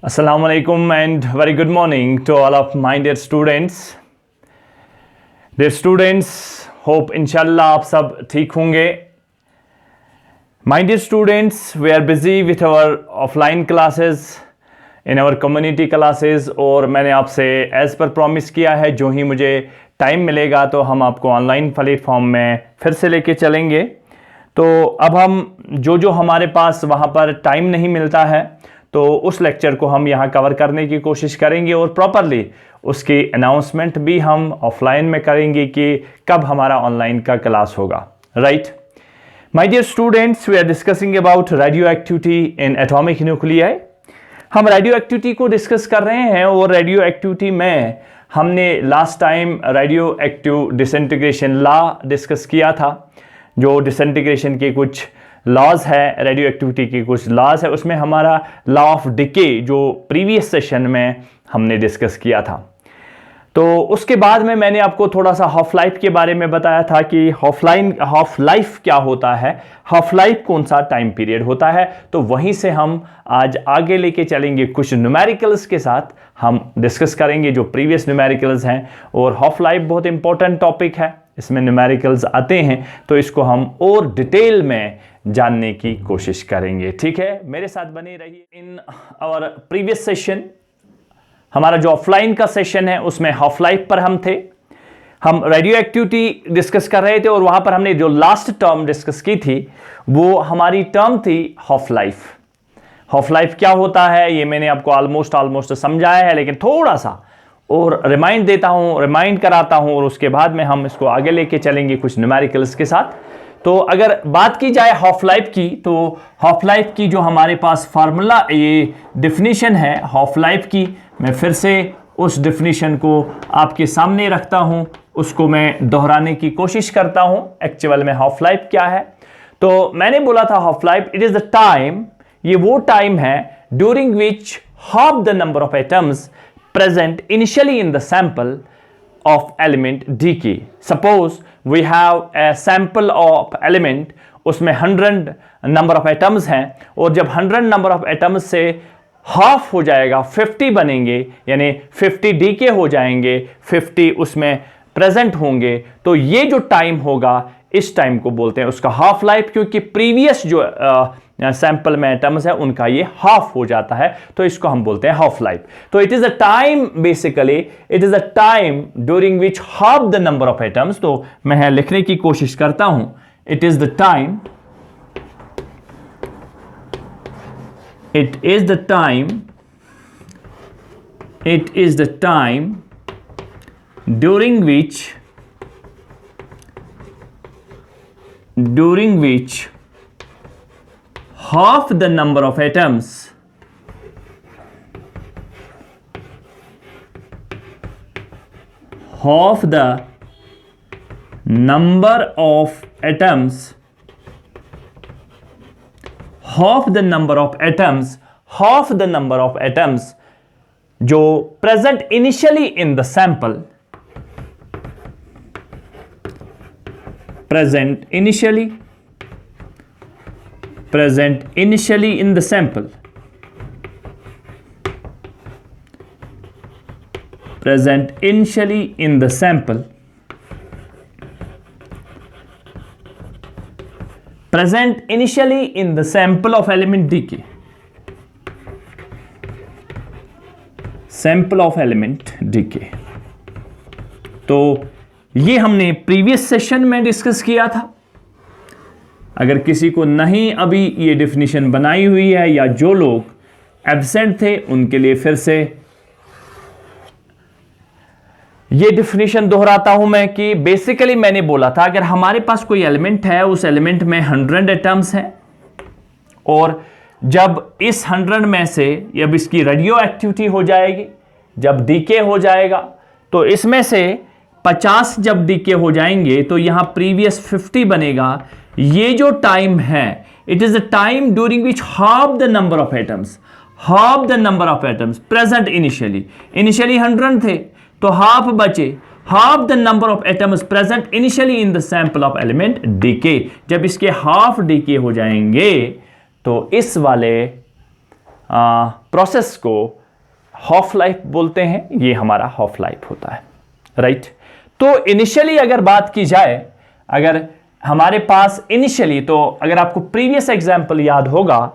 Assalamu alaikum and very good morning to all of my dear students. Dear students, hope inshallah आप सब ठीक होंगे. My dear students, we are busy with our offline classes, in our community classes और मैंने आपसे as per promise किया है जो ही मुझे टाइम मिलेगा तो हम आपको ऑनलाइन प्लेटफॉर्म में फिर से लेके चलेंगे. तो अब हम जो हमारे पास वहाँ पर टाइम नहीं मिलता है तो उस लेक्चर को हम यहाँ कवर करने की कोशिश करेंगे और प्रॉपरली उसकी अनाउंसमेंट भी हम ऑफलाइन में करेंगे कि कब हमारा ऑनलाइन का क्लास होगा. Right my dear students, we are discussing about radioactivity in atomic nuclei. हम रेडियो एक्टिविटी को डिस्कस कर रहे हैं और रेडियो एक्टिविटी में हमने last time radioactive disintegration law discuss किया था. जो डिसइंटीग्रेशन के कुछ लॉज है, रेडियो एक्टिविटी के कुछ लॉज है, उसमें हमारा लॉ ऑफ डिके जो प्रीवियस सेशन में हमने डिस्कस किया था. तो उसके बाद में मैंने आपको थोड़ा सा हाफ लाइफ के बारे में बताया था कि हाफ लाइफ क्या होता है, हाफ लाइफ कौन सा टाइम पीरियड होता है. तो वहीं से हम आज आगे लेके चलेंगे, कुछ न्यूमेरिकल्स के साथ हम डिस्कस करेंगे जो प्रीवियस न्यूमेरिकल्स हैं. और हाफ लाइफ बहुत इंपॉर्टेंट टॉपिक है, इसमें न्यूमेरिकल्स आते हैं तो इसको हम और डिटेल में जानने की कोशिश करेंगे. ठीक है, मेरे साथ बने रहिए. इन आवर प्रीवियस सेशन, हमारा जो ऑफलाइन का सेशन है उसमें हाफ लाइफ पर हम थे. हम रेडियो एक्टिविटी डिस्कस कर रहे थे और वहां पर हमने जो लास्ट टर्म डिस्कस की थी वो हमारी टर्म थी हाफ लाइफ. हाफ लाइफ क्या होता है ये मैंने आपको ऑलमोस्ट समझाया है, लेकिन थोड़ा सा और रिमाइंड कराता हूं और उसके बाद में हम इसको आगे लेके चलेंगे कुछ न्यूमेरिकल्स के साथ. तो अगर बात की जाए हाफ लाइफ की, तो हाफ लाइफ की जो हमारे पास फार्मूला, ये डेफिनेशन है हाफ लाइफ की, मैं फिर से उस डेफिनेशन को आपके सामने रखता हूं, उसको मैं दोहराने की कोशिश करता हूं एक्चुअल में हाफ लाइफ क्या है. तो मैंने बोला था half life it is the time, ये वो टाइम है during which half the number of atoms present initially in the sample of element dk. Suppose we have a sample of element, उसमें 100 नंबर ऑफ एटम्स हैं और जब 100 number of atoms से half हो जाएगा 50 बनेंगे, यानी 50 डीके हो जाएंगे, 50 उसमें प्रेजेंट होंगे, तो ये जो टाइम होगा इस टाइम को बोलते हैं उसका हाफ लाइफ, क्योंकि प्रीवियस जो सैंपल में एटम्स है उनका ये हाफ हो जाता है, तो इसको हम बोलते हैं हाफ लाइफ. तो it is a time, basically it is a time during which half the number of atoms. तो मैं लिखने की कोशिश करता हूं, it is the time, it is the time, it is the time during which half the number of atoms half the number of atoms जो present initially in the sample, present initially in the sample, present initially in the sample, present initially in the sample of element dk, sample of element dk. तो ये हमने previous session में discuss किया था. अगर किसी को नहीं अभी ये डेफिनेशन बनाई हुई है या जो लोग एब्सेंट थे उनके लिए फिर से ये डेफिनेशन दोहराता हूं मैं कि बेसिकली मैंने बोला था अगर हमारे पास कोई एलिमेंट है, उस एलिमेंट में 100 एटम्स हैं और जब इस 100 में से जब इसकी रेडियो एक्टिविटी हो जाएगी, जब डीके हो जाएगा, तो इसमें से 50 जब डीके हो जाएंगे तो यहां प्रीवियस 50 बनेगा. ये जो टाइम है it is the time during which half the number of atoms present initially 100 थे तो हाफ बचे, half the number of atoms present initially in the sample of element decay. जब इसके हाफ डीके हो जाएंगे तो इस वाले प्रोसेस को हाफ लाइफ बोलते हैं, ये हमारा हाफ लाइफ होता है, राइट। तो इनिशियली अगर बात की जाए, अगर हमारे पास इनिशियली, तो अगर आपको प्रीवियस एग्जाम्पल याद होगा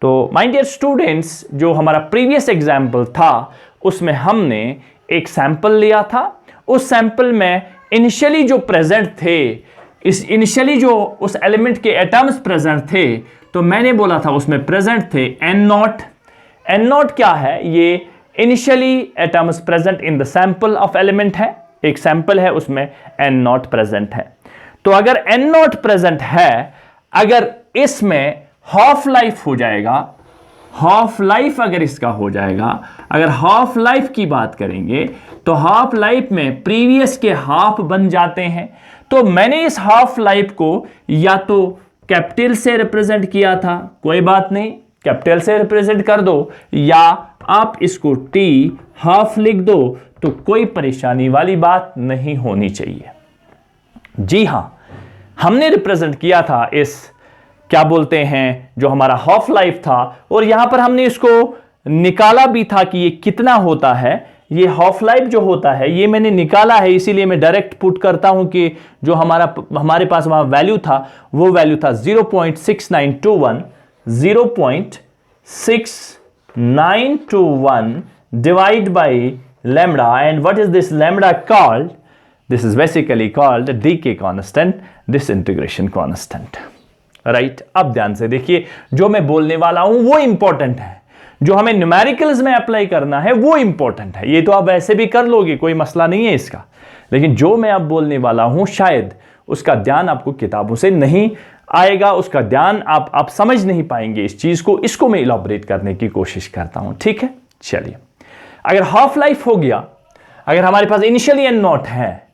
तो माय डियर स्टूडेंट्स, जो हमारा प्रीवियस एग्जाम्पल था उसमें हमने एक सैंपल लिया था। उस सैंपल में इनिशियली जो प्रेजेंट थे, इस इनिशियली जो उस एलिमेंट के एटम्स प्रेजेंट थे, तो मैंने बोला था उसमें प्रेजेंट थे N0। N0 क्या है? ये initially atoms present in the sample of element है, एक सैंपल है उसमें N0 प्रेजेंट है। तो अगर N0 प्रेजेंट है, अगर इसमें हाफ लाइफ हो जाएगा, हाफ लाइफ अगर इसका हो जाएगा, अगर हाफ लाइफ की बात करेंगे तो हाफ लाइफ में प्रीवियस के हाफ बन जाते हैं। तो मैंने इस हाफ लाइफ को या तो कैपिटल से रिप्रेजेंट किया था, कोई बात नहीं, कैपिटल से रिप्रेजेंट कर दो, या आप इसको टी हाफ लिख दो, तो कोई परेशानी वाली बात नहीं होनी चाहिए। जी हां, हमने रिप्रेजेंट किया था इस, क्या बोलते हैं, जो हमारा हाफ लाइफ था, और यहां पर हमने इसको निकाला भी था कि ये कितना होता है। ये हाफ लाइफ जो होता है ये मैंने निकाला है, इसीलिए मैं डायरेक्ट पुट करता हूं कि जो हमारे पास वहां वैल्यू था वो वैल्यू था 0.6921, 0.6921 divide by lambda. And what is this lambda called? This is basically called decay constant, disintegration constant, right. अब ध्यान से देखिए, जो मैं बोलने वाला हूं वो इंपॉर्टेंट है, जो हमें न्यूमेरिकल्स में अप्लाई करना है वो इंपॉर्टेंट है। ये तो आप वैसे भी कर लोगे, कोई मसला नहीं है इसका, लेकिन जो मैं अब बोलने वाला हूं शायद उसका ध्यान आपको किताबों से नहीं आएगा, उसका ध्यान आप समझ नहीं पाएंगे इस चीज को। इसको मैं इलॉबरेट करने की कोशिश करता हूं, ठीक है। चलिए, अगर हाफ लाइफ हो गया, अगर हमारे पास इनिशियली N0 है,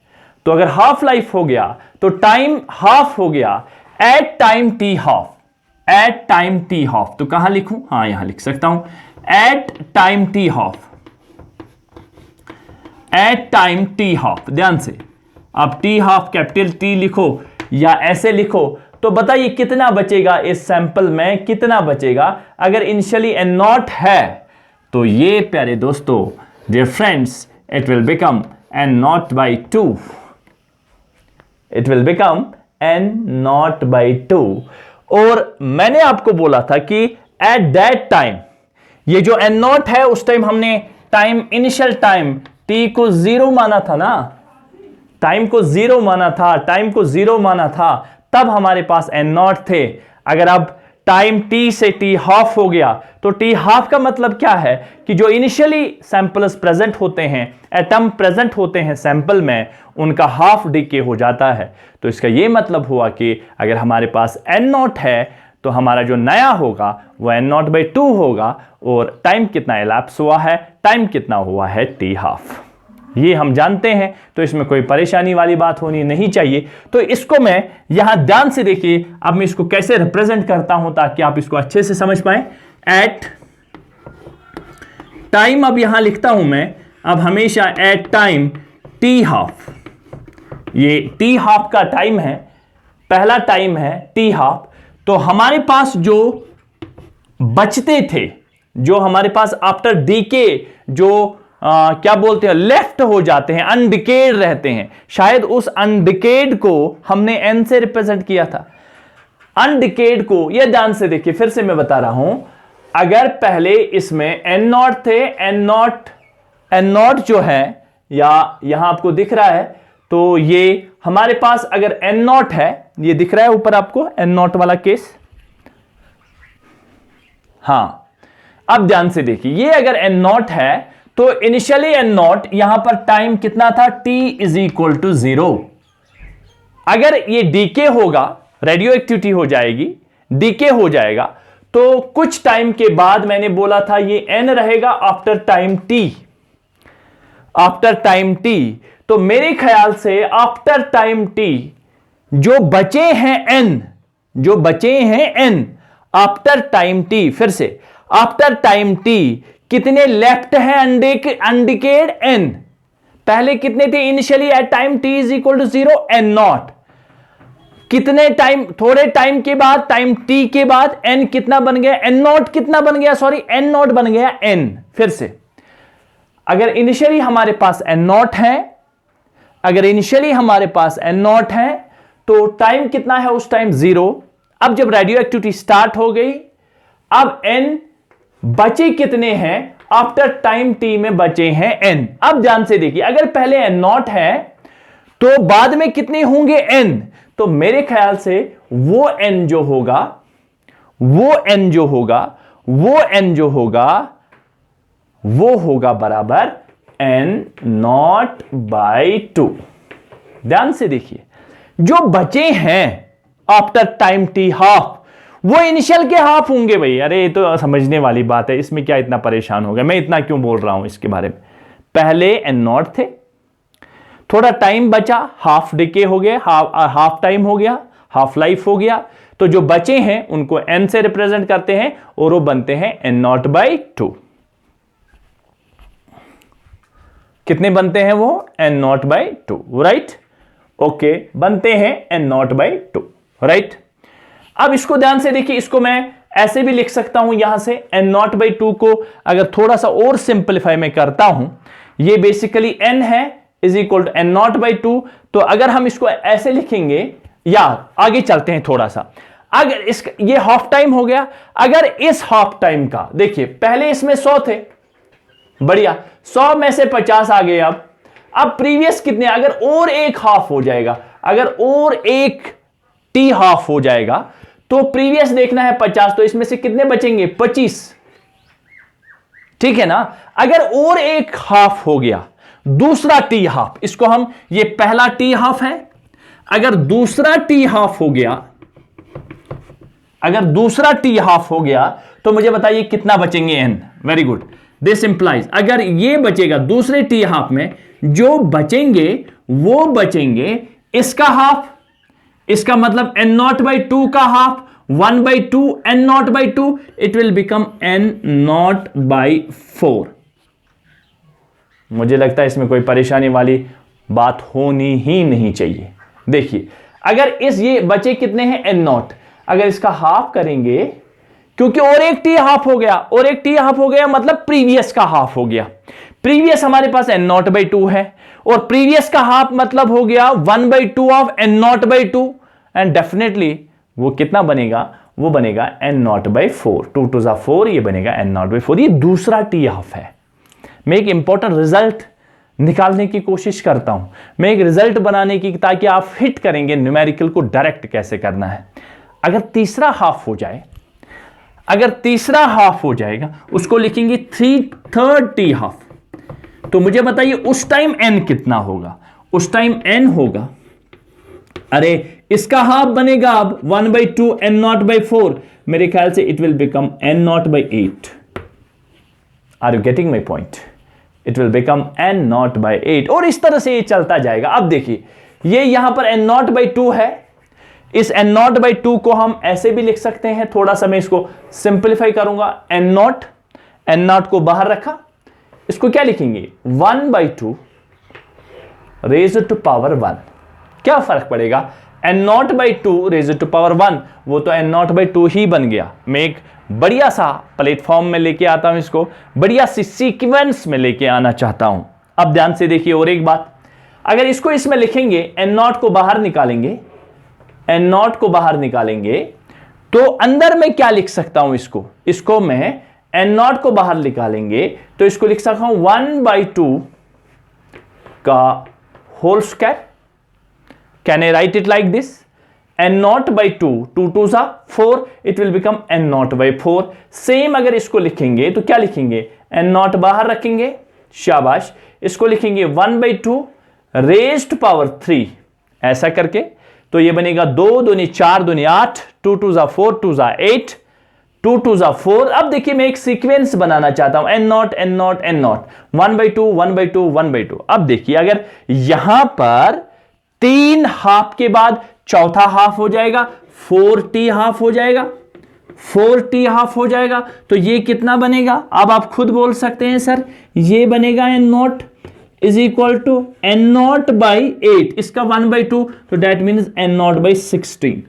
तो अगर हाफ लाइफ हो गया तो टाइम हाफ हो गया at time T half, at time T half. तो कहां लिखूं? हाँ, यहां लिख सकता हूं, at time T half, at time T half. ध्यान से, आप टी हाफ कैपिटल टी लिखो या ऐसे लिखो, तो बताइए कितना बचेगा इस सैंपल में, कितना बचेगा? अगर इनिशियली N0 है तो ये प्यारे दोस्तों, dear friends, it will become N0 by 2, it will become N0 by 2। और मैंने आपको बोला था कि एट दैट टाइम, ये जो N0 है उस टाइम हमने टाइम, इनिशियल टाइम t को 0 माना था ना, टाइम को 0 माना था, टाइम को 0 माना था, तब हमारे पास N0 थे। अगर अब टाइम t से t हाफ हो गया, तो t हाफ का मतलब क्या है कि जो इनिशियली सैंपल्स प्रेजेंट होते हैं, एटम प्रेजेंट होते हैं सैंपल में, उनका हाफ डीके हो जाता है। तो इसका यह मतलब हुआ कि अगर हमारे पास N0 है तो हमारा जो नया होगा वो N0 by 2 होगा, और टाइम कितना इलैप्स हुआ है? टाइम कितना हुआ है? t half. ये हम जानते हैं, तो इसमें कोई परेशानी वाली बात होनी नहीं चाहिए। तो इसको मैं यहां ध्यान से देखिए, अब मैं इसको कैसे रिप्रेजेंट करता हूं ताकि आप इसको अच्छे से समझ पाए। एट टाइम, अब यहां लिखता हूं मैं, अब हमेशा एट टाइम टी हाफ, ये टी हाफ का टाइम है, पहला टाइम है टी हाफ। तो हमारे पास जो बचते थे, जो हमारे पास आफ्टर डीके जो क्या बोलते हैं, लेफ्ट हो जाते हैं, अनडिकेड रहते हैं, शायद उस अनडिकेड को हमने N से रिप्रेजेंट किया था। अनडिकेड को, यह ध्यान से देखिए, फिर से मैं बता रहा हूं, अगर पहले इसमें N0 थे, N0 जो है, या यहां आपको दिख रहा है, तो ये हमारे पास अगर N0 है, ये दिख रहा है ऊपर आपको N0 वाला केस। हां, अब ध्यान से देखिए, ये अगर N0 है तो इनिशियली N0, यहां पर टाइम कितना था? t is equal to 0। अगर ये डीके होगा, रेडियो एक्टिविटी हो जाएगी, डीके हो जाएगा, तो कुछ टाइम के बाद मैंने बोला था ये n रहेगा after time t, after time t। तो मेरे ख्याल से आफ्टर टाइम t जो बचे हैं n, जो बचे हैं n आफ्टर टाइम t, फिर से आफ्टर टाइम t कितने लेफ्ट हैं अनडिकेड? n। पहले कितने थे initially at time t is equal to 0? N0। कितने टाइम, थोड़े टाइम के बाद, टाइम t के बाद n कितना बन गया, n नॉट कितना बन गया, सॉरी n नॉट बन गया n। फिर से अगर इनिशियली हमारे पास n नॉट है, अगर इनिशियली हमारे पास n नॉट है तो टाइम कितना है उस टाइम 0। अब जब रेडियो एक्टिविटी स्टार्ट हो गई, अब n बचे कितने हैं, आफ्टर टाइम t में बचे हैं n। अब ध्यान से देखिए, अगर पहले n नॉट है तो बाद में कितने होंगे n, तो मेरे ख्याल से वो n जो होगा, वो n जो होगा, वो n जो होगा वो होगा बराबर n नॉट बाई 2। ध्यान से देखिए, जो बचे हैं आफ्टर टाइम t हाफ, वो इनिशियल के हाफ होंगे भाई। अरे ये तो समझने वाली बात है, इसमें क्या इतना परेशान हो गया, मैं इतना क्यों बोल रहा हूं इसके बारे में। पहले n नॉट थे, थोड़ा टाइम बचा, हाफ डिके हो गया, हाफ टाइम हो गया, हाफ लाइफ हो गया, तो जो बचे हैं उनको n से रिप्रेजेंट करते हैं और वो बनते हैं n नॉट बाई 2। कितने बनते हैं वो, n not by 2, right. Okay, बनते हैं n नॉट बाई 2, राइट। अब इसको ध्यान से देखिए, इसको मैं ऐसे भी लिख सकता हूं, यहां से n नॉट बाई 2 को अगर थोड़ा सा और सिंप्लीफाई में करता हूं, ये बेसिकली n है is equal to n not by 2। तो अगर हम इसको ऐसे लिखेंगे, या आगे चलते हैं थोड़ा सा, अगर इस ये हाफ टाइम हो गया, अगर इस हाफ टाइम का देखिए, पहले इसमें 100 थे, बढ़िया, 100 में से 50 आ गए। अब प्रीवियस कितने, अगर और एक हाफ हो जाएगा, अगर और एक टी हाफ हो जाएगा तो प्रीवियस देखना है 50, तो इसमें से कितने बचेंगे, 25, ठीक है ना। अगर और एक हाफ हो गया, दूसरा टी हाफ, इसको हम, ये पहला टी हाफ है, अगर दूसरा टी हाफ हो गया, अगर दूसरा टी हाफ हो गया तो मुझे बताइए कितना बचेंगे n। Very good, this implies अगर ये बचेगा दूसरे टी हाफ में, जो बचेंगे वो बचेंगे इसका हाफ, इसका मतलब n नॉट बाई 2 का half, 1 by 2 n not by 2, it will become n not by 4। मुझे लगता है इसमें कोई परेशानी वाली बात होनी ही नहीं चाहिए। देखिए, अगर इस ये बचे कितने हैं n नॉट, अगर इसका हाफ करेंगे, क्योंकि और एक टी हाफ हो गया, और एक टी हाफ हो गया मतलब प्रीवियस का हाफ हो गया। प्रीवियस हमारे पास n नॉट बाई 2 है, और प्रीवियस का हाफ मतलब हो गया 1 by 2 of n not by 2, and definitely वो कितना बनेगा, वो बनेगा n नॉट बाई 4, 2 2 जा 4, ये बनेगा n नॉट बाई 4। ये दूसरा टी हाफ है। मैं एक इंपॉर्टेंट रिजल्ट निकालने की कोशिश करता हूं, मैं एक रिजल्ट बनाने की, ताकि आप हिट करेंगे न्यूमेरिकल को डायरेक्ट कैसे करना है। अगर तीसरा हाफ हो जाए, अगर तीसरा हाफ हो जाएगा, उसको लिखेंगे थर्ड टी हाफ, तो मुझे बताइए उस टाइम n कितना होगा, उस टाइम n होगा, अरे इसका हाफ बनेगा अब 1 बाई 2 n नॉट बाई 4, मेरे ख्याल से it will become n not by 8। Are you getting my point, it will become n not by 8, और इस तरह से ये चलता जाएगा। अब देखिए, ये यहां पर n नॉट बाई 2 है, इस n नॉट बाई 2 को हम ऐसे भी लिख सकते हैं, थोड़ा सा मैं इसको सिंप्लीफाई करूंगा, n नॉट को बाहर रखा, इसको क्या लिखेंगे 1 बाई 2 रेज टू पावर 1। क्या फर्क पड़ेगा, n not by 2 raise to power 1, वो तो n नॉट बाई 2 ही बन गया। मैं एक बढ़िया सा प्लेटफॉर्म में लेके आता हूं, इसको बढ़िया सी सीक्वेंस में लेके आना चाहता हूं। अब ध्यान से देखिए और एक बात, अगर इसको इसमें लिखेंगे, n नॉट को बाहर निकालेंगे, n नॉट को बाहर निकालेंगे, तो अंदर में क्या लिख सकता हूं, इसको मैं n नॉट को बाहर निकालेंगे तो इसको लिख सकता हूं 1 बाई 2 का whole square. Can I write it like this, n not by 2, 2 2 सा 4, it will become n not by 4। Same अगर इसको लिखेंगे तो क्या लिखेंगे, n नॉट बाहर रखेंगे, शाबाश, इसको लिखेंगे 1 बाई 2 रेज टू पावर 3, ऐसा करके, तो ये बनेगा 2 दूनी 4 दूनी 8, 2 2 जा 4, 2 जा 8, 2 2 जा 4। अब देखिए मैं एक सीक्वेंस बनाना चाहता हूं, n not n not n naught, 1 by 2 1 by 2 1 by 2। अब देखिए अगर यहां पर 3 हाफ के बाद चौथा हाफ हो जाएगा, 4t हाफ हो जाएगा, 4t हाफ हो जाएगा, तो ये कितना बनेगा, अब आप खुद बोल सकते हैं सर, ये बनेगा n not, is equal to N not by 8, इसका 1/2, तो that means N not by 16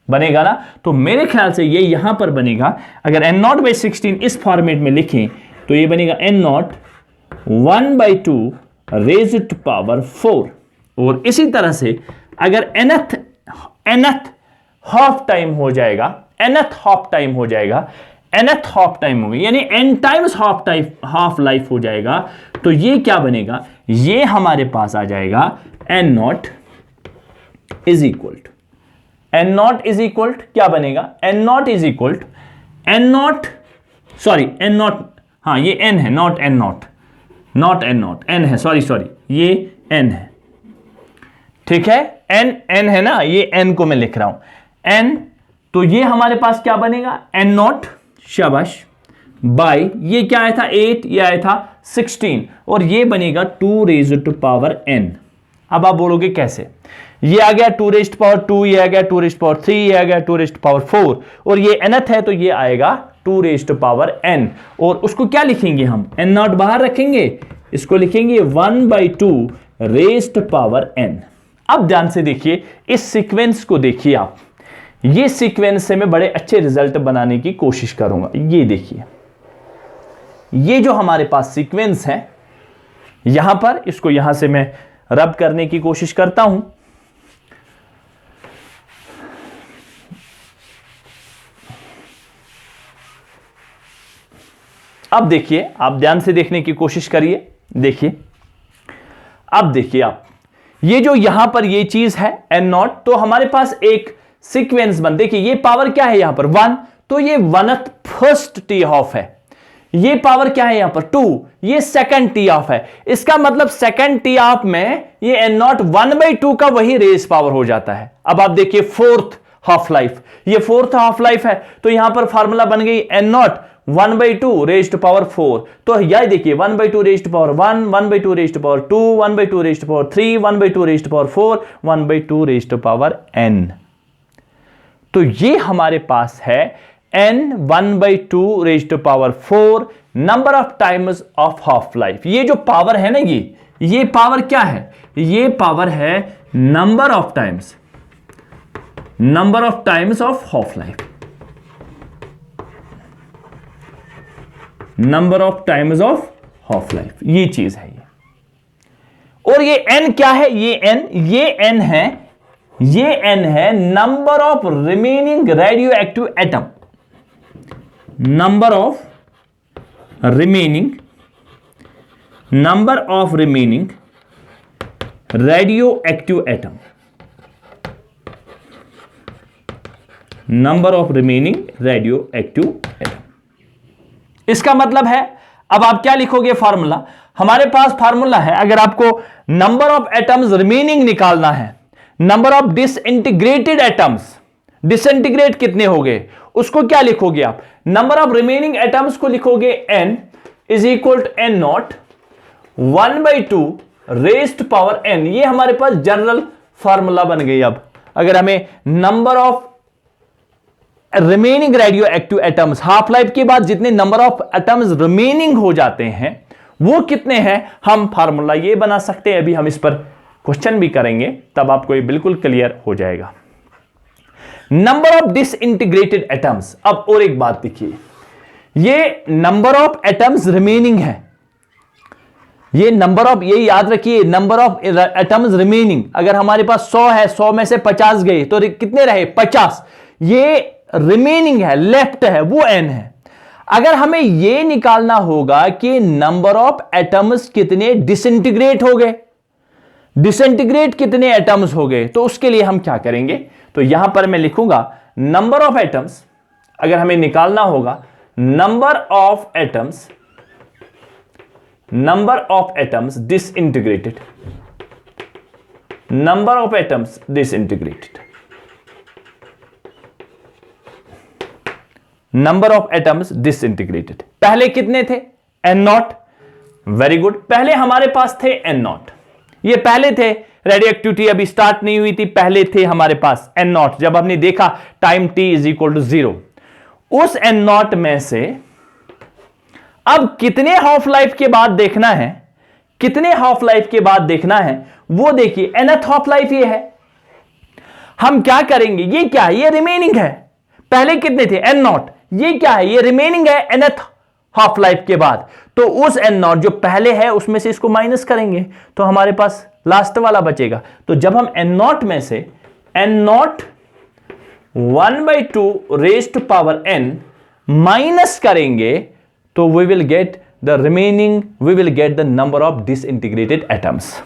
बनेगा ना। तो मेरे ख्याल से ये यहां पर बनेगा, अगर एन नॉट बाई 16 इस फॉर्मेट में लिखें तो ये बनेगा N not 1/2 raised to power 4। और इसी तरह से अगर nth हाफ टाइम हो जाएगा, nth हाफ टाइम हो जाएगा, nth हाफ टाइम होगा, यानी n टाइम्स हाफ लाइफ हो जाएगा, तो ये क्या बनेगा, ये हमारे पास आ जाएगा n not is equal to, n not is equal क्या बनेगा, n not is equal n not, sorry n not, हाँ ये n है, not n not, not n not, n है, सॉरी ये n है, ठीक है, n है ना, ये n को मैं लिख रहा हूं n, तो ये हमारे पास क्या बनेगा n नॉट, शाबाश, बाई ये क्या आया था 8, ये आया था 16, और ये बनेगा 2 रेज्ड टू पावर n। अब आप बोलोगे कैसे, ये आ गया 2 रेज्ड पावर 2, ये आ गया 2 रेज्ड पावर 3, ये आ गया 2 रेज्ड पावर 4, और ये nth है तो ये आएगा 2 रेज्ड पावर n, और उसको क्या लिखेंगे हम, n नॉट बाहर रखेंगे, इसको लिखेंगे 1/2 रेज्ड पावर n। अब ध्यान से देखिए इस सीक्वेंस को, देखिए आप, ये सीक्वेंस से मैं बड़े अच्छे रिजल्ट बनाने की कोशिश करूंगा। ये देखिए, ये जो हमारे पास सीक्वेंस है यहां पर, इसको यहां से मैं रब करने की कोशिश करता हूं। अब देखिए, आप ध्यान से देखने की कोशिश करिए, देखिए, अब देखिए आप, ये जो यहां पर ये चीज है n नॉट, तो हमारे पास एक सीक्वेंस बन, देखिए ये पावर क्या है यहां पर 1, तो ये 1th फर्स्ट टी ऑफ है, ये पावर क्या है यहां पर 2, ये सेकंड टी ऑफ है, इसका मतलब सेकंड टी ऑफ में ये n नॉट 1/2 का वही रेस पावर हो जाता है। अब आप देखिए फोर्थ हाफ लाइफ, ये फोर्थ हाफ लाइफ है, तो यहां पर फार्मूला बन गई n not 1/2 raised to power 4, तो यह देखिए 1/2 raised to power 1, 1/2 raised to power 2, 1/2 raised to power 3, 1/2 raised to power 4, 1/2 raised to power n। तो ये हमारे पास है n 1/2 raised to power 4 number of times of half life. ये जो पावर है ना, ये पावर क्या है, ये पावर है number of times of half life, number of times of half life, ये चीज है ये। और ये n क्या है, ये n है number of remaining radio active atom, number of remaining radio active atom, number of remaining radio active atom. इसका मतलब है, अब आप क्या लिखोगे फॉर्मूला, हमारे पास फॉर्मूला है, अगर आपको नंबर ऑफ एटम्स रिमेनिंग निकालना है, number of disintegrated atoms, disintegrate कितने हो गए, उसको क्या लिखोगे आप, नंबर ऑफ रिमेनिंग एटम्स को लिखोगे n is equal to n not 1/2 raised power n। ये हमारे पास जनरल फॉर्मूला बन गई। अब अगर हमें number of remaining radio active atoms, half life के बाद जितने नंबर ऑफ एटम्स रिमेनिंग हो जाते हैं वो कितने हैं, हम फार्मूला ये बना सकते हैं। अभी हम इस पर क्वेश्चन भी करेंगे, तब आपको ये बिल्कुल क्लियर हो जाएगा। Number of disintegrated atoms. अब और एक बात देखिए, ये नंबर ऑफ एटम्स रिमेनिंग है, ये नंबर ऑफ, ये याद रखिए, नंबर ऑफ एटम्स रिमेनिंग। अगर हमारे पास 100 है, 100 में से 50 गए तो कितने रहे 50, ये रिमेनिंग है, लेफ्ट है, वो n है। अगर हमें यह निकालना होगा कि नंबर ऑफ एटम्स कितने डिसइंटीग्रेट हो गए, डिसइंटीग्रेट कितने एटम्स हो गए, तो उसके लिए हम क्या करेंगे, तो यहां पर मैं लिखूंगा नंबर ऑफ एटम्स, अगर हमें निकालना होगा number of atoms disintegrated, number of atoms disintegrated, number of atoms disintegrated. पहले कितने थे n नॉट, वेरी गुड, पहले हमारे पास थे n नॉट, ये पहले थे, रेडियो एक्टिविटी अभी स्टार्ट नहीं हुई थी, पहले थे हमारे पास n नॉट। जब हमने देखा time t is equal to 0, उस n नॉट में से अब कितने हाफ लाइफ के बाद देखना है कितने हाफ लाइफ के बाद देखना है वो देखिए। nth हाफ लाइफ ये है, हम क्या करेंगे, ये क्या है, ये रिमेनिंग है। पहले कितने थे, n0, ये क्या है, ये रिमेनिंग है nth हाफ लाइफ के बाद। तो उस n0 जो पहले है उसमें से इसको माइनस करेंगे तो हमारे पास लास्ट वाला बचेगा। तो जब हम n0 में से n0 1/2 raised to power n minus करेंगे तो we will get the remaining, we will get the number of disintegrated atoms,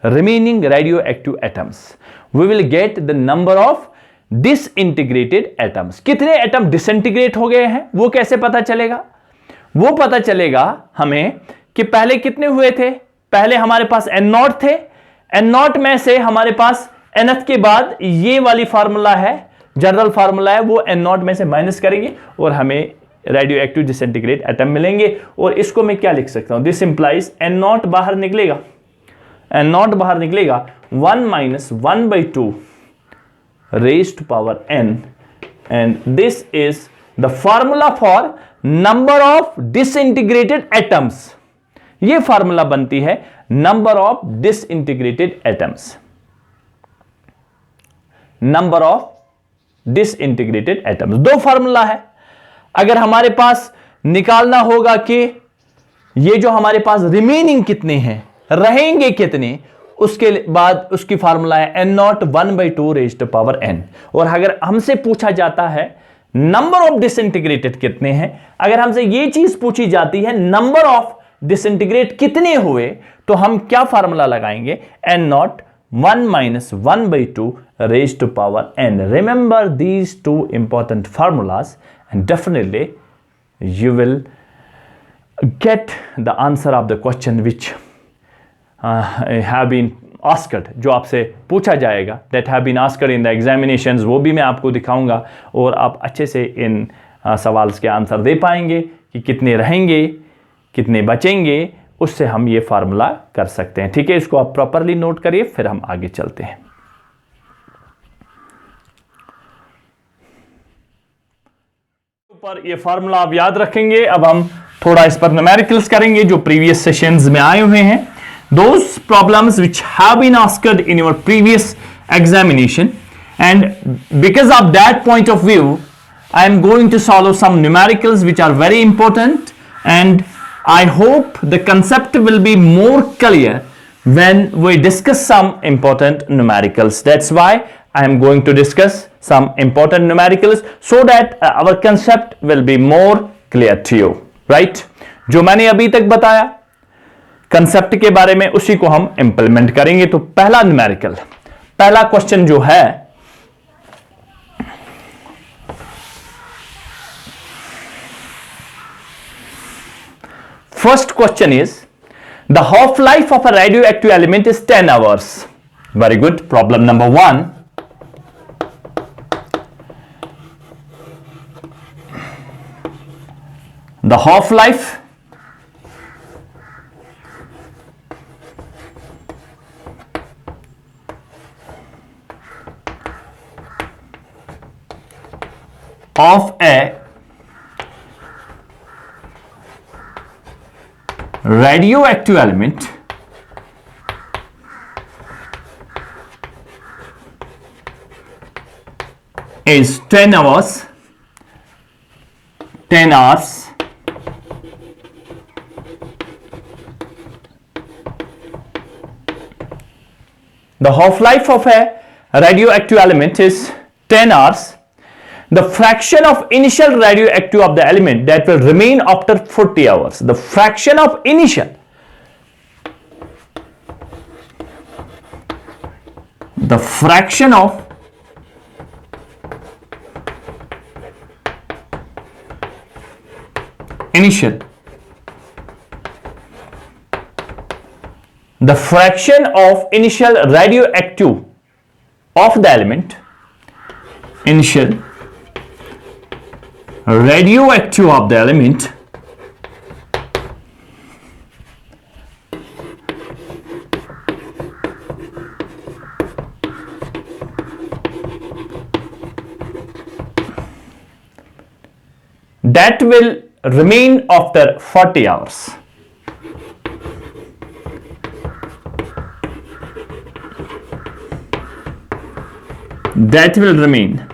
remaining radioactive atoms. We will get the number of disintegrated atoms. कितने atom disintegrate हो गए हैं वो कैसे पता चलेगा, वो पता चलेगा हमें कि पहले कितने हुए थे। पहले हमारे पास n0 थे, n0 में से हमारे पास nth के बाद ये वाली फार्मूला है, जनरल फार्मूला है, वो n0 में से माइनस करेंगे और हमें रेडियो एक्टिव डिसइंटीग्रेट एटम मिलेंगे। और इसको मैं क्या लिख सकता हूं, दिस इंप्लाइज n0 बाहर निकलेगा, n0 बाहर निकलेगा 1 - 1/2 raised to power n, and this is the formula for number of disintegrated atoms. ये फार्मूला बनती है number of disintegrated atoms, number of disintegrated atoms. दो फार्मूला है। अगर हमारे पास निकालना होगा कि ये जो हमारे पास रिमेनिंग कितने हैं, रहेंगे कितने, उसके बाद उसकी फार्मूला है n0 1/2 raised to power n। और अगर हमसे पूछा जाता है नंबर ऑफ डिसइंटीग्रेटेड कितने हैं, अगर हमसे ये चीज पूछी जाती है नंबर ऑफ डिसइंटीग्रेट कितने हुए, तो हम क्या फार्मूला लगाएंगे, n0 1 - 1/2 raised to power n। Remember these two important formulas and definitely you will get the answer of the question which have been asked, जो आपसे पूछा जाएगा, that have been asked in the examinations, वो भी मैं आपको दिखाऊंगा और आप अच्छे से इन सवाल के आंसर दे पाएंगे कि कितने रहेंगे कितने बचेंगे, उससे हम ये फार्मूला कर सकते हैं। ठीक है, इसको आप प्रॉपरली नोट करिए, फिर हम आगे चलते हैं। ऊपर ये फार्मूला आप याद रखेंगे। अब हम थोड़ा इस पर न्यूमेरिकल्स करेंगे जो प्रीवियस सेशंस में आए हुए हैं, those problems which have been asked in your previous examination, and because of that point of view I am going to solve some numericals which are very important, and I hope the concept will be more clear when we discuss some important numericals. That's why I am going to discuss some important numericals so that our concept will be more clear to you, right? जो मैंने अभी तक बताया concept के बारे में, उसी को हम इंप्लीमेंट करेंगे। तो पहला न्यूमेरिकल, पहला क्वेश्चन जो है, first question is the half life of a radioactive element is 10 hours. Very good. Problem number 1, the half life of a radioactive element is 10 hours. 10 hours. The half-life of a radioactive element is 10 hours. The fraction of initial radioactive of the element that will remain after 40 hours. The fraction of initial. The fraction of initial. The fraction of initial radioactive of the element, initial radioactive of the element that will remain after 40 hours. that will remain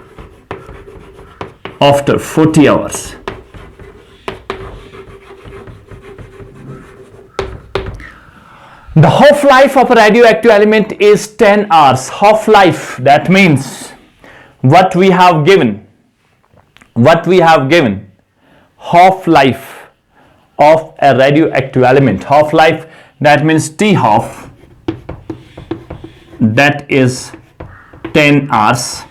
after 40 hours. The half-life of a radioactive element is 10 hours. Half-life, that means what we have given, half-life of a radioactive element. Half-life, that means T half, that is 10 hours.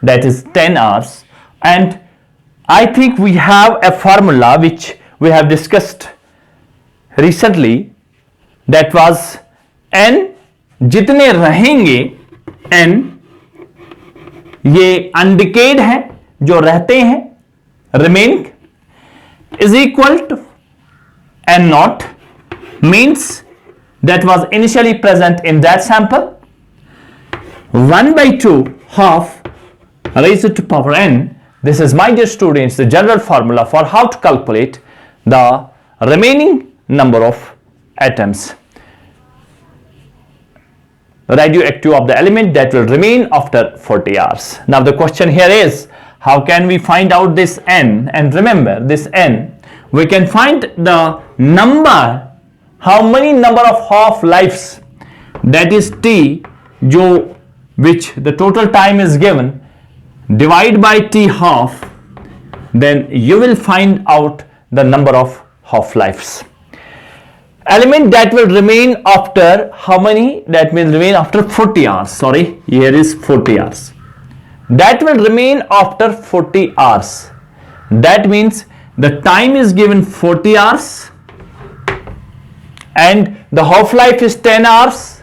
That is 10 hours. And I think we have a formula which we have discussed recently, that was n जितने रहेंगे, n ये अनडिकेड है, जो रहते हैं, remaining is equal to n naught, means that was initially present in that sample, 1 by 2 half raised to power n. This is, my dear students, the general formula for how to calculate the remaining number of atoms radioactive of the element that will remain after 40 hours. Now the question here is, how can we find out this n? And remember, this n, we can find the number, how many number of half lives, that is t, jo which the total time is given, divide by t half, then you will find out the number of half lives. Element that will remain after how many? That will remain after 40 hours. Sorry, here is 40 hours. That will remain after 40 hours. That means the time is given 40 hours and the half-life is 10 hours.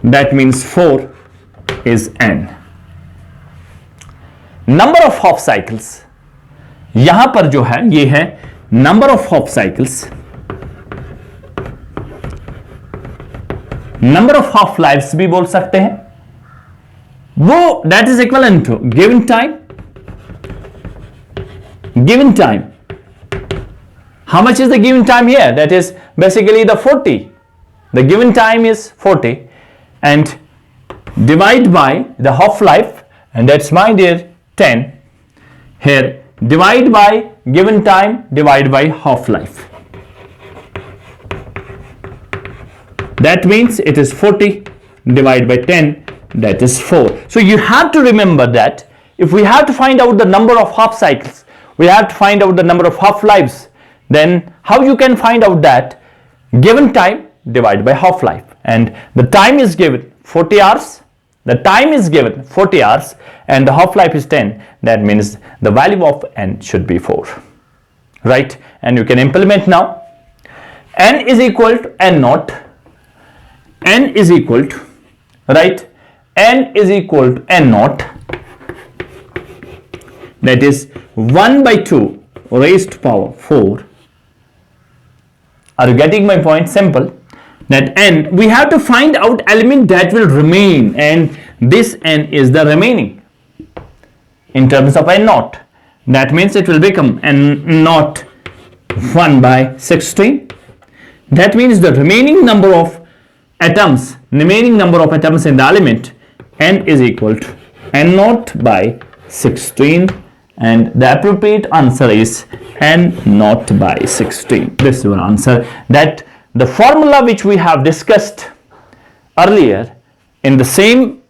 That means 4 is n. Number of half cycles, यहां पर जो है ये है number of half cycles, number of half lives भी बोल सकते हैं, वो that is equivalent to given time. How much is the given time here? That is basically the 40. The given time is 40 and divide by the half life, and that's, my dear, 10. Here divide by given time, divide by half life. That means it is 40 divided by 10, that is 4. So you have to remember that if we have to find out the number of half cycles, we have to find out the number of half lives. Then how you can find out that? Given time divided by half life, and the time is given 40 hours. The time is given 40 hours and the half-life is 10. That means the value of n should be 4. Right? And you can implement now. N is equal to n naught. N is equal to, right? N is equal to n naught. That is 1 by 2 raised to power 4. Are you getting my point? Simple. That n, we have to find out element that will remain, and this n is the remaining in terms of n naught. That means it will become n naught 1 by 16. That means the remaining number of atoms, in the element, n is equal to n naught by 16, and the appropriate answer is n naught by 16. This is your answer. That the formula which we have discussed earlier in the same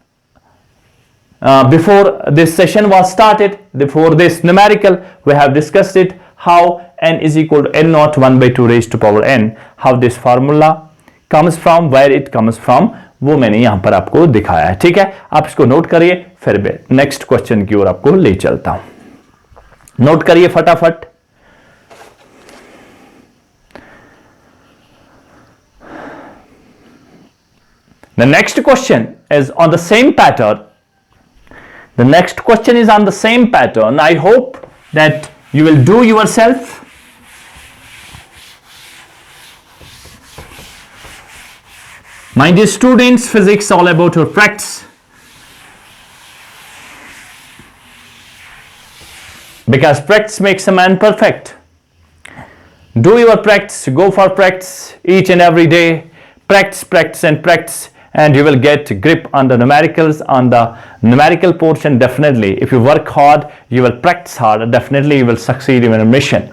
before this session was started, before this numerical, we have discussed it, how n is equal to n naught 1 by 2 raised to power n. How this formula comes from, where it comes from, वो मैंने यहां पर आपको दिखाया है. ठीक है, आप इसको नोट करिए, फिर मैं नेक्स्ट क्वेश्चन की ओर आपको ले चलता हूं. नोट करिए फटाफट. The next question is on the same pattern. The next question is on the same pattern. I hope that you will do yourself. My dear students, physics all about your practice. Because practice makes a man perfect. Do your practice, go for practice each and every day. Practice, practice and practice. and you will get grip on the numericals, on the numerical portion. Definitely if you work hard, you will practice hard, definitely you will succeed in your mission,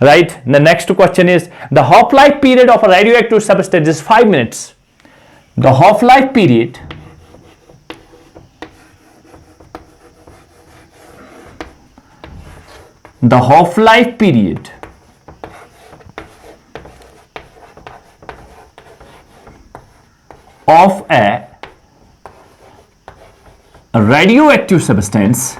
right? The next question is, the half-life period of a radioactive substance is 5 minutes. The half-life period of a radioactive substance,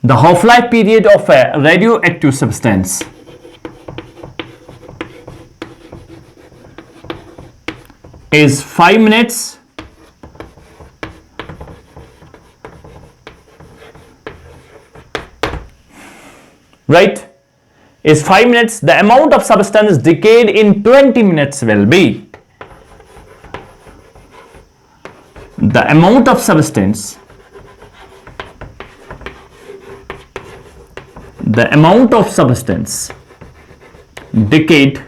the half-life period of a radioactive substance is 5 minutes. Right? Is 5 minutes. The amount of substance decayed in 20 minutes will be, the amount of substance decayed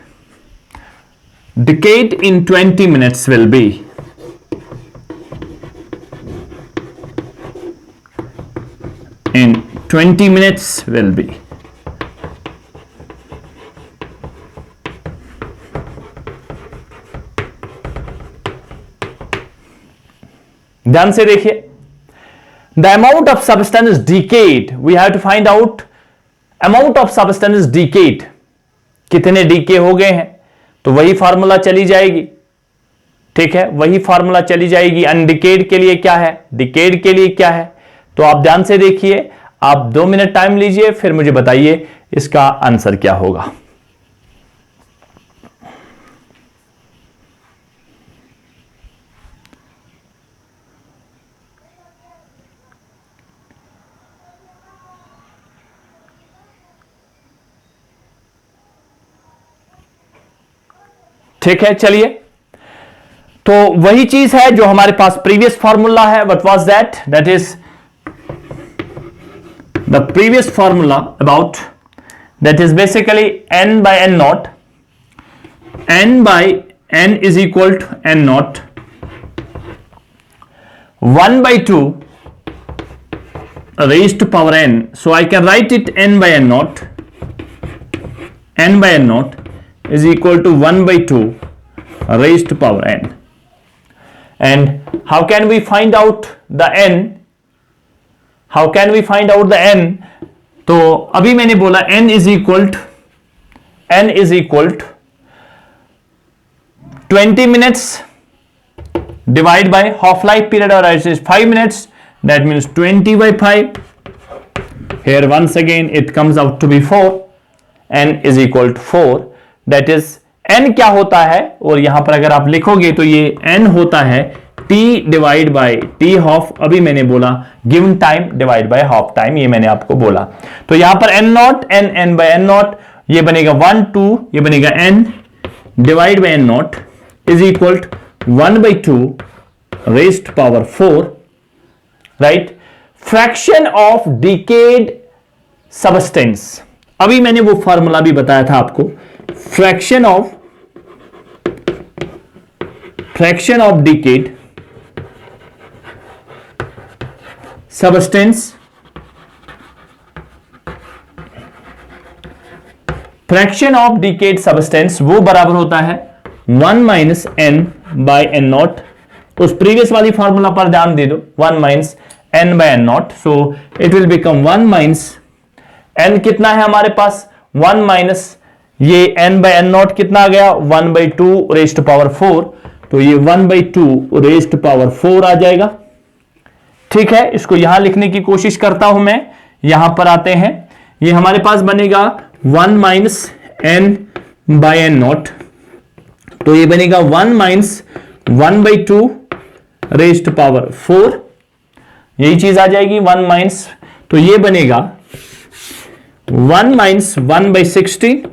in 20 minutes will be, in 20 minutes will be, ध्यान से देखिए, the amount of substance decayed, we have to find out amount of substance decayed, कितने decay हो गए हैं, तो वही formula चली जाएगी, ठीक है, वही फार्मूला चली जाएगी। अनडिकेड के लिए क्या है, डिकेड के लिए क्या है, तो आप ध्यान से देखिए, आप 2 मिनट टाइम लीजिए, फिर मुझे बताइए इसका आंसर क्या होगा। ठीक है, चलिए, तो वही चीज है जो हमारे पास प्रीवियस फॉर्मूला है। What was that? That is the previous formula about, that is basically n by n naught, n by n is equal to n naught, 1 by 2 raised to power n. So I can write it n by n naught, n by n naught is equal to 1 by 2 raised to power n. And how can we find out the n? How can we find out the n? तो अभी मैंने बोला n is equal to 20 minutes divided by half life period, or it is 5 minutes, that means 20 by 5. Here once again it comes out to be 4, n is equal to 4, that is n क्या होता है, और यहां पर अगर आप लिखोगे तो ये n होता है t divide by t half, अभी मैंने बोला given time divide by half time, ये मैंने आपको बोला। तो यहां पर n not n by n naught, ये बनेगा 1 2, ये बनेगा n divide by n not is equal to 1 by 2 raised power 4, right. Fraction of decayed substance, अभी मैंने वो फॉर्मूला भी बताया था आपको, fraction of decayed substance, fraction of decayed substance वो बराबर होता है 1 minus n by n naught. उस प्रीवियस वाली फॉर्मूला पर ध्यान दे दो, 1 minus n by n naught, so it will become 1 minus n, कितना है हमारे पास 1 माइनस ये n बाय n नॉट कितना आ गया 1 बाई 2 रेज टू पावर 4, तो ये 1 बाई 2 रेज टू पावर 4 आ जाएगा। ठीक है, इसको यहां लिखने की कोशिश करता हूं मैं, यहां पर आते हैं, ये हमारे पास बनेगा 1 minus n by n naught, तो ये बनेगा 1 minus 1 by 2 raise to power 4, यही चीज आ जाएगी 1 माइनस, तो ये बनेगा 1 minus 1 by 16,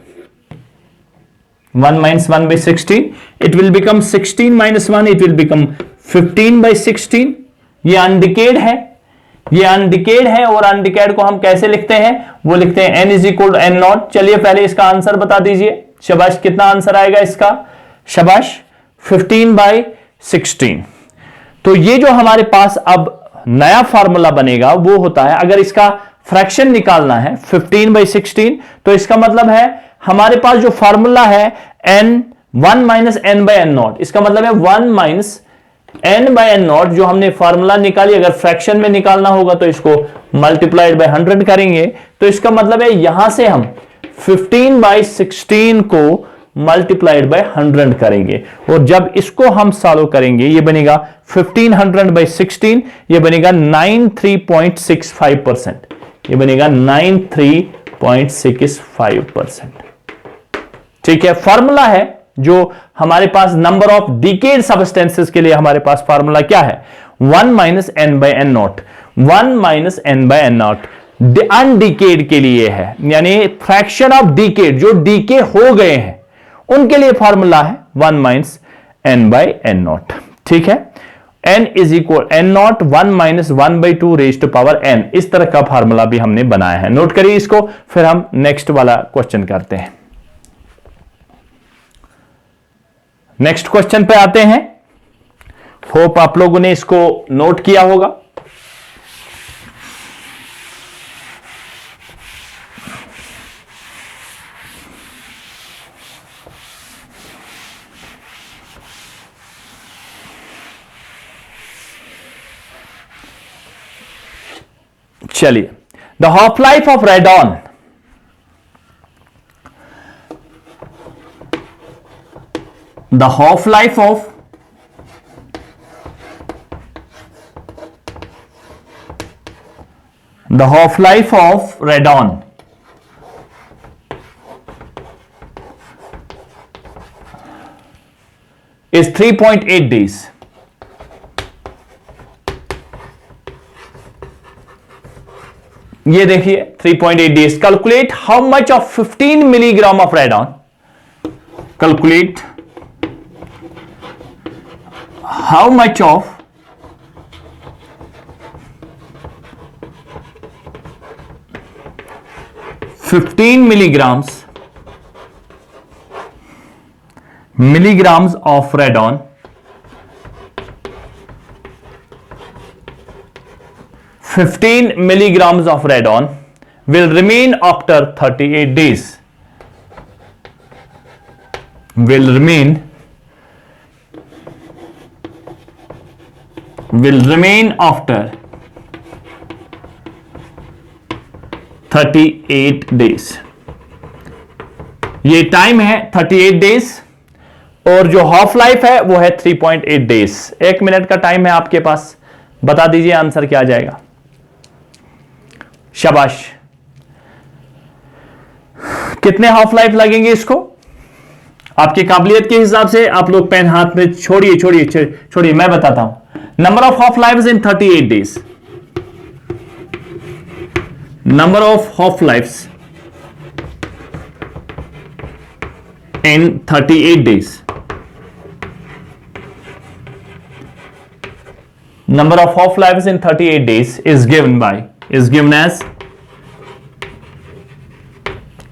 1 minus 1 by 16, it will become 16 minus 1, it will become 15 by 16। ये अनडिकेड है, ये अनडिकेड है, और अनडिकेड को हम कैसे लिखते हैं, वो लिखते हैं n is equal to n naught. चलिए पहले इसका आंसर बता दीजिए, शाबाश, कितना आंसर आएगा इसका? शाबाश, 15/16। तो ये जो हमारे पास अब नया फॉर्मूला बनेगा वो होता है, अगर इसका फ्रैक्शन निकालना है 15/16, तो इसका मतलब है हमारे पास जो फॉर्मूला है n 1 minus n by n naught, इसका मतलब है 1 minus n by n naught, जो हमने फॉर्मूला निकाली, अगर फ्रैक्शन में निकालना होगा तो इसको मल्टीप्लाइड बाय 100 करेंगे। तो इसका मतलब है यहां से हम 15/16 को मल्टीप्लाइड बाय 100 करेंगे, और जब इसको हम सॉल्व करेंगे ये बनेगा 1500/16, ये बनेगा 93.65%, ये बनेगा 93.65%। ठीक है, फॉर्मूला है जो हमारे पास नंबर ऑफ डिकेड सब्सटेंसेस के लिए हमारे पास फॉर्मूला क्या है? 1 minus n by n naught, 1 minus n by n naught undecayed के लिए है, यानी फ्रैक्शन ऑफ डिकेड, जो डीके हो गए हैं उनके लिए फॉर्मूला है 1 minus n by n naught. ठीक है, n is equal n naught 1 minus 1/2 raise to power n, इस तरह का फॉर्मूला भी हमने बनाया है। नोट करिए इसको, फिर हम नेक्स्ट वाला क्वेश्चन करते हैं। नेक्स्ट क्वेश्चन पे आते हैं। होप आप लोगों ने इसको नोट किया होगा। चलिए, the half life of radon, the half life of radon is 3.8 days. ये देखिए 3.8 days. Calculate how much of 15 milligram of radon. Calculate how much of 15 milligrams of radon will remain after 38 days. Will remain after 38 days. ये time है 38 days, और जो half life है वो है 3.8 days. 1 minute का टाइम है आपके पास, बता दीजिए आंसर क्या आ जाएगा। शाबाश, कितने हाफ लाइफ लगेंगे इसको? आपकी काबिलियत के हिसाब से आप लोग पेन हाथ में छोड़िए, मैं बताता हूं। Number of half life in 38 days, number of half lives in 38 days. Number of half lives in 38 days is given as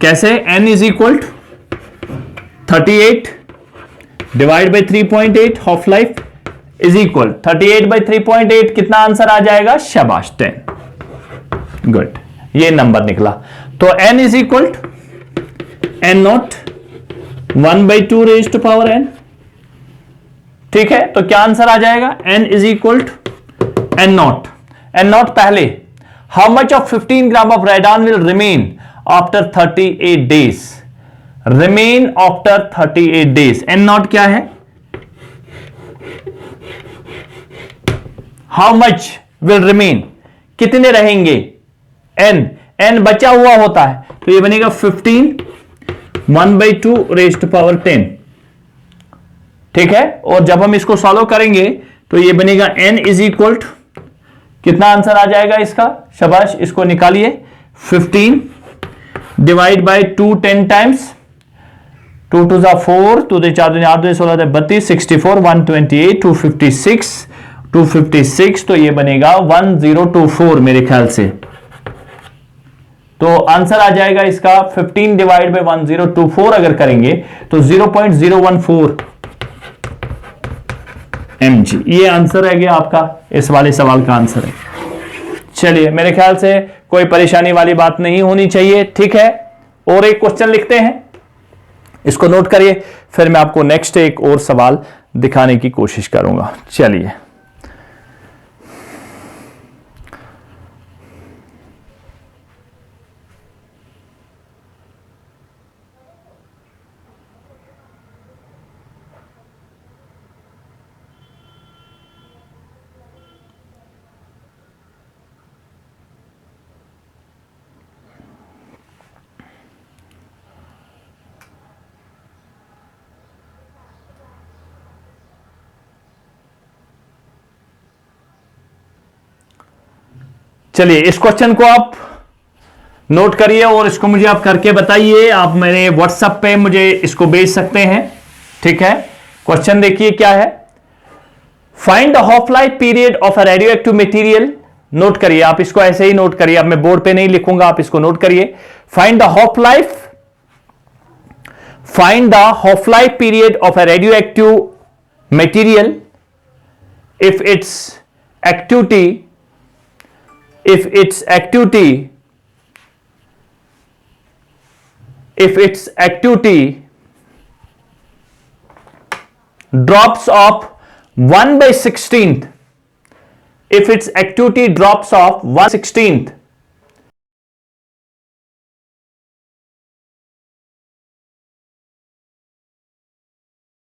कैसे? n is equal to 38 divided by 3.8, half life is equal 38/3.8, कितना answer आ जाएगा? शाबाश, 10। Good, ये number निकला। तो n is equal to n not 1/2 raise to power n। ठीक है, तो क्या आंसर आ जाएगा? n is equal to n naught पहले, how much of 15 gram of radon will remain after 38 days. Remain after 38 days, n naught क्या है? How much will remain, कितने रहेंगे? n बचा हुआ होता है, तो ये बनेगा 15 1/2 रेज टू पावर 10। ठीक है, और जब हम इसको सॉल्व करेंगे तो ये बनेगा n इज इक्वल टू, कितना आंसर आ जाएगा इसका? शाबाश, इसको निकालिए। 15 डिवाइड बाय 2 10 टाइम्स, 2 2 4, 2 4 8 2 16 32, 64 128 256, तो ये बनेगा 1024 मेरे ख्याल से। तो आंसर आ जाएगा इसका 15 डिवाइड बाई 1024 अगर करेंगे तो 0.014 mg। ये आंसर है गया आपका, इस वाले सवाल का आंसर है। चलिए, मेरे ख्याल से कोई परेशानी वाली बात नहीं होनी चाहिए, ठीक है। और एक क्वेश्चन लिखते हैं, इसको नोट करिए, फिर मैं आपको नेक्स्ट एक और सवाल दिखाने की कोशिश करूंगा। चलिए, चलिए इस क्वेश्चन को आप नोट करिए और इसको मुझे आप करके बताइए। आप मेरे व्हाट्सएप पे मुझे इसको भेज सकते हैं, ठीक है। क्वेश्चन देखिए क्या है, find the half life period of a radio active material. Note करिए, आप इसको ऐसे ही नोट करिए, अब मैं बोर्ड पे नहीं लिखूंगा, आप इसको नोट करिए। Find the half life period of a radio active material if its activity drops off 1/16th, if its activity drops off 1/16th